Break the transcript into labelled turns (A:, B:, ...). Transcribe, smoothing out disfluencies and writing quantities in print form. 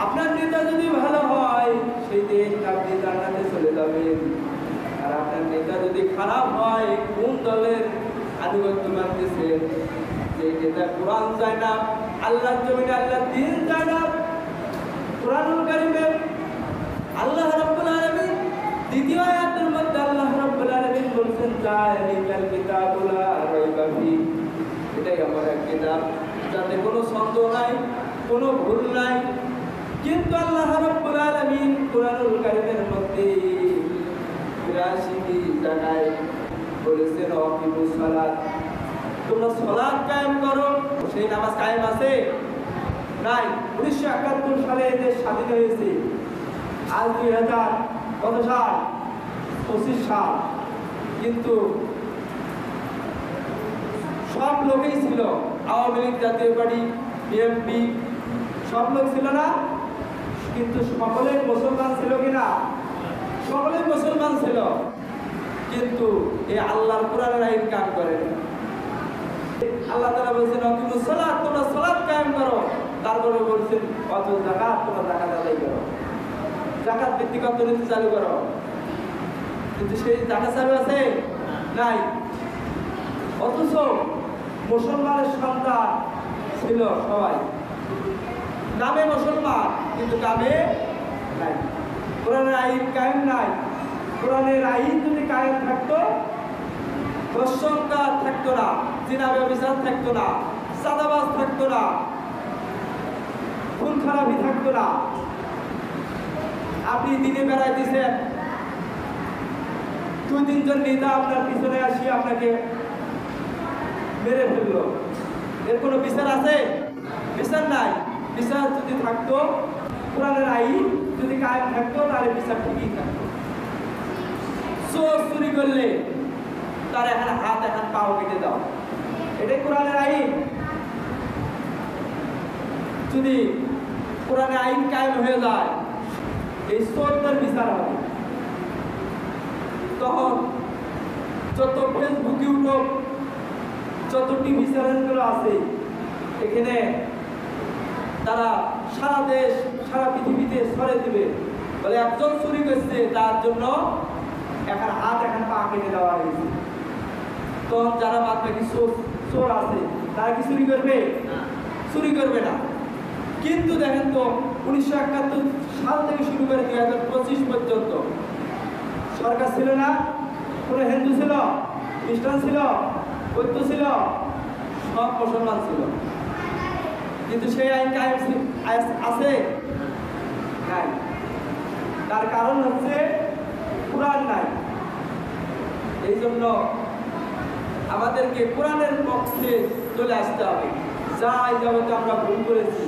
A: আপনার নেতা যদি ভালো হয় সেই দিন আপনি জান্নাতে চলে যাবেন, আর আপনার নেতা যদি খারাপ হয়, কোন দলের আনুগত্য মানতেছেন, যে নেতা কোরআন যায় না, আল্লাহর জমিনে আল্লাহর দ্বীন যায় না, কোরআনুল কারীমে আল্লাহ রাব্বুল আলামিন দ্বিতীয় আয়াতের মধ্যে আল্লাহ রাব্বুল আলামিন বলেছেন যালিকাল কিতাবুল লা রাইবা ফি, এটাই আমার কিতাব যাতে কোনো সন্দেহ নাই, কোনো ভুল নাই। কিন্তু আল্লাহ রাব্বুল আলামিন কোরআনুল কারীমের মধ্যে ৮২টি জায়গায় বলেছেন আকিমুস সালাত, তোমরা সালাত কায়েম করো। সেই নামাজ কায়েম আছে নাই? ১৯৭১ সালে দেশ স্বাধীন হয়েছে, আজ ২০০০ কত সাল? ২৫ সাল। কিন্তু সব লোকেই ছিল, আওয়ামী লীগ, জাতীয় পার্টি, বিএনপি, সব লোক ছিল না? কিন্তু সকলেই মুসলমান ছিল কিনা? সকলেই মুসলমান ছিল, কিন্তু এই আল্লাহর কোরআনের আইন কায়েম করেন। আল্লাহ তাআলা বলেছেন আকিমুস সালাত, তোমরা সালাত কায়েম করো। তারপরে বলেছেন কত যাকাত, তোমরা যাকাত আদায় করো, যাকাত ভিত্তিক অর্থনীতি চালু করো। কিন্তু সেই যাকাত চালু আছে নাই। অথচ মুসলমানের সন্তান ছিল সবাই, নামে মুসলমান কিন্তু কামে নাই। কোরআনের আইন কায়েম নাই। কোরআনের আইন যদি কায়েম থাকতো, ধর্ষণকার থাকতো না, জিনা ব্যভিচার থাকতো না, চাঁদাবাজ থাকতো না, খুন খারাপি থাকতো না। আপনি দিনে বেড়াইতেছেন, ২-৩ জন নেতা আপনার পিছনে আসি আপনাকে মেরে ফেললো, এর কোনো বিচার আছে? বিচার নাই। বিচার যদি থাকতো, কোরআনের আইন যদি কায়েম থাকতো, তাহলে বিচার ঠিকই থাকতো। চোর চুরি করলে তার এখন হাত, এখন পাও কেটে দাও, এটাই কোরআনের আইন। যদি কোরআনের আইন কায়েম হয়ে যায়, এই চোরদের বিচার হবে। তখন যত ফেসবুক, ইউটিউব, যত টিভি চ্যানেলগুলো আছে, এখানে তারা সারা দেশ, সারা পৃথিবীতে ছড়ে দিবে, বলে একজন চুরি করছে, তার জন্য এখন হাত, এখন পা কেটে দেওয়া হয়েছে। তখন যারা বাদ বাকি চোর আছে, তারা কি চুরি করবে? চুরি করবে না। কিন্তু দেখেন তো ১৯৭১ সাল থেকে শুরু করে ২০২৫ পর্যন্ত সরকার ছিল না? কোনো হিন্দু ছিল, খ্রিস্টান ছিল, বৌদ্ধ ছিল, সব মুসলমান ছিল। কিন্তু সেই আইন কায়েম আছে নাই। তার কারণ হচ্ছে কোরআন নাই। এই জন্য আমাদেরকে কোরআনের পক্ষে চলে আসতে হবে। যা এই জগতে আমরা ভুল করেছি,